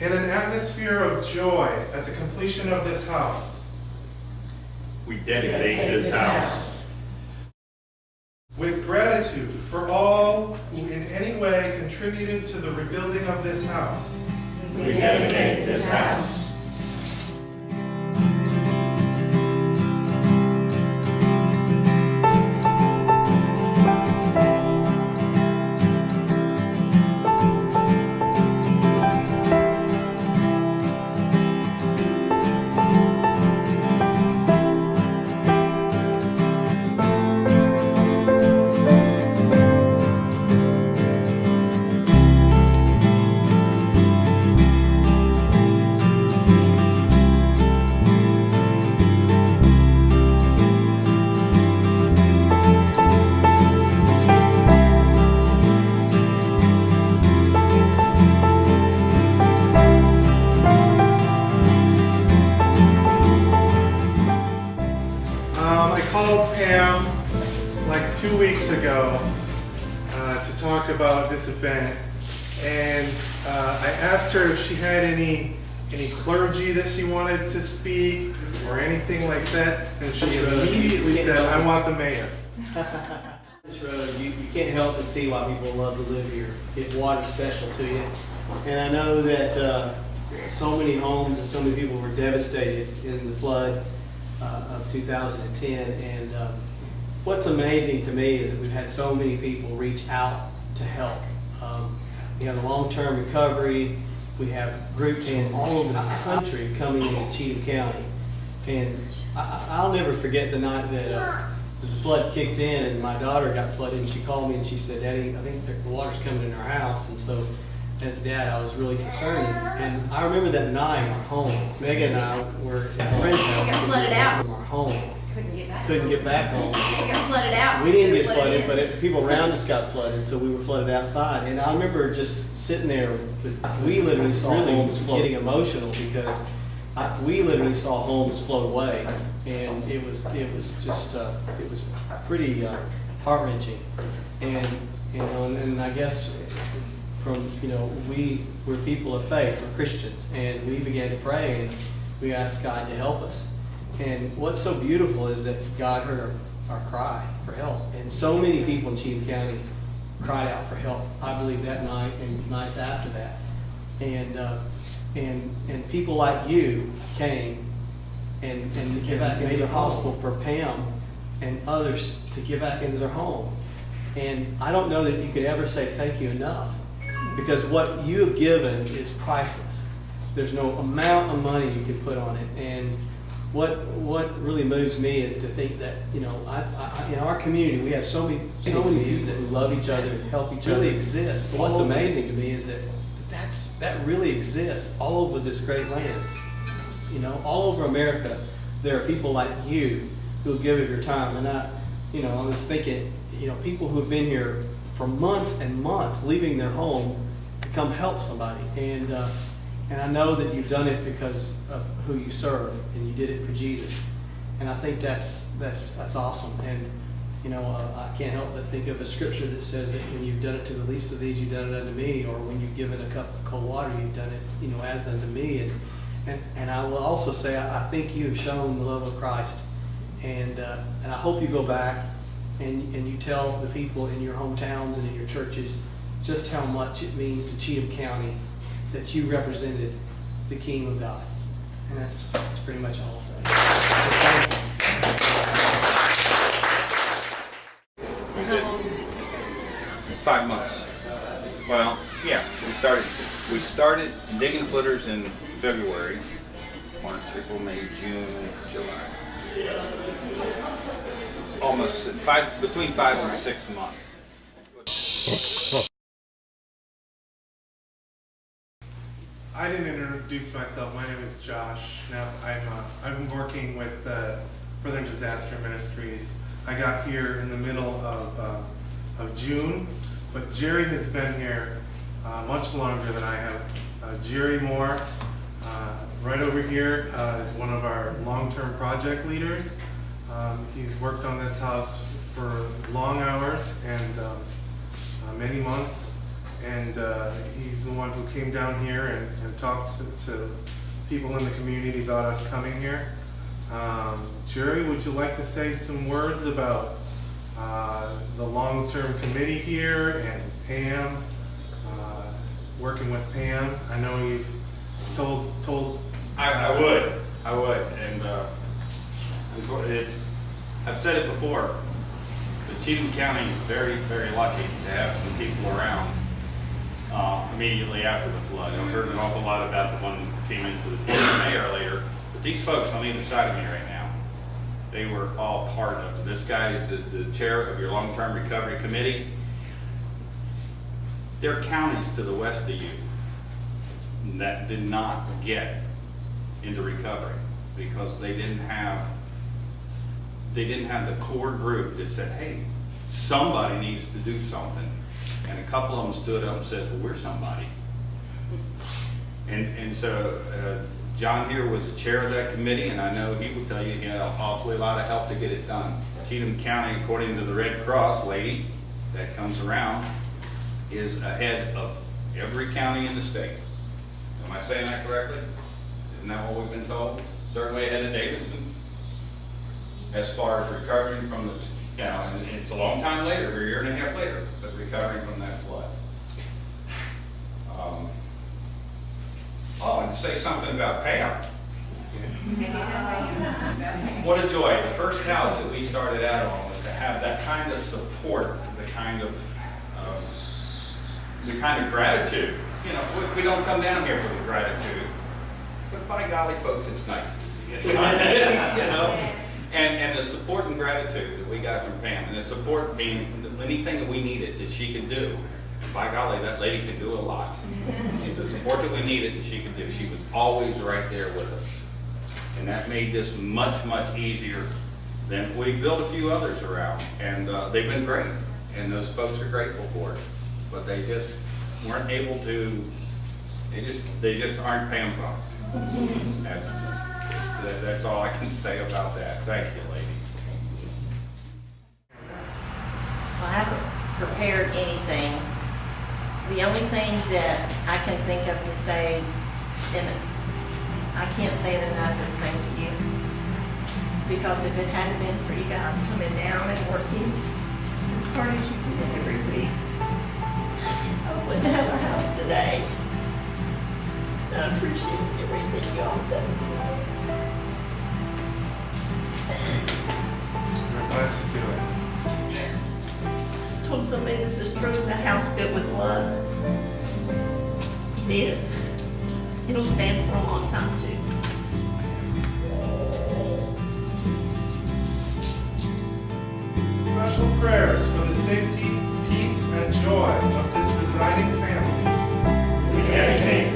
In an atmosphere of joy at the completion of this house, we dedicate this house. With gratitude for all who in any way contributed to the rebuilding of this house, We dedicate this house. I called Pam like 2 weeks ago to talk about this event, and I asked her if she had any clergy that she wanted to speak or anything like that, and she immediately said, "I want the mayor." This road, you can't help but see why people love to live here. If water's special to you. And I know that so many homes and so many people were devastated in the flood of 2010. And what's amazing to me is that we've had so many people reach out to help. We have long-term recovery. We have groups from all over the country coming into Cheatham County. And I'll never forget the night that the flood kicked in and my daughter got flooded, and she called me and she said, "Daddy, I think the water's coming in our house." And so as a dad, I was really concerned. And I remember that night at home, Megan and I were at a friend's house. We got flooded out. From our home. Couldn't get back home. home. We got flooded out. We didn't get They were flooded, in. but people around us got flooded, so we were flooded outside. And I remember just sitting there, we literally saw homes getting emotional because we literally saw homes float away, and it was just it was pretty heart-wrenching. And and I guess from we're people of faith, we're Christians, and we began to pray and we asked God to help us. And what's so beautiful is that God heard our cry for help, and so many people in Cheatham County cried out for help. I believe that night and nights after that, and people like you came and to give back, made it possible for Pam and others to give back into their home. And I don't know that you could ever say thank you enough, because what you have given is priceless. There's no amount of money you can put on it. And what really moves me is to think that in our community we have so many people that love each other and help each other. Really exists. What's amazing to me is that really exists all over this great land. All over America, there are people like you who give of your time. And I was thinking, people who have been here for months and months, leaving their home to come help somebody. And I know that you've done it because of who you serve, and you did it for Jesus. And I think that's awesome. And I can't help but think of a scripture that says that when you've done it to the least of these, you've done it unto me, or when you've given a cup of cold water, you've done it, as unto me. And I will also say, I think you have shown the love of Christ. And I hope you go back and you tell the people in your hometowns and in your churches just how much it means to Cheatham County that you represented the King of God. And that's pretty much all I'll say. We did 5 months. Well, yeah, we started digging footers in February, March, April, May, June, July. Almost between 5 and 6 months. I didn't introduce myself. My name is Josh. Now I'm working with for the Disaster Ministries. I got here in the middle of June, but Jerry has been here much longer than I have. Jerry Moore, right over here, is one of our long-term project leaders. He's worked on this house for long hours and many months. and he's the one who came down here and talked to people in the community about us coming here. Jerry, would you like to say some words about the long-term committee here and Pam, working with Pam? I know you've told. I would, and I've said it before, but Cheatham County is very, very lucky to have some people around immediately after the flood. I've heard an awful lot about the one that came into the mayor later, but these folks on either side of me right now, they were all part of it. This guy is the chair of your long-term recovery committee. There are counties to the west of you that did not get into recovery because they didn't have the core group that said, hey, somebody needs to do something. And a couple of them stood up and said, well, we're somebody. And so John here was the chair of that committee, and I know he will tell you he had an awfully lot of help to get it done. Cheatham County, according to the Red Cross lady that comes around, is ahead of every county in the state. Am I saying that correctly? Isn't that what we've been told? Certainly ahead of Davidson, as far as recovering from the, and it's a long time later, a year and a half later, but recovering from that flood. Oh, and to say something about Pam. What a joy. The first house that we started out on was to have that kind of support, the kind of gratitude. You know, we don't come down here for the gratitude, but by golly, folks, it's nice to see it. You know, and the support and gratitude that we got from Pam, and the support being anything that we needed that she could do. And by golly, that lady could do a lot. And the support that we needed that she could do, she was always right there with us. And that made this much, much easier than we built a few others around. And they've been great. And those folks are grateful for it. But they just weren't able to, they just aren't Pam folks. That's all I can say about that. Thank you, lady. Well, I haven't prepared anything. The only thing that I can think of to say, and I can't say it enough, is thank you. Because if it hadn't been for you guys coming down and working as hard as you did every week, I wouldn't have a house today. And I appreciate everything y'all done. We're glad to do it. I told somebody this is true, the house built with love. It is. It'll stand for a long time too. Special prayers for the safety, peace, and joy of this residing family. We dedicate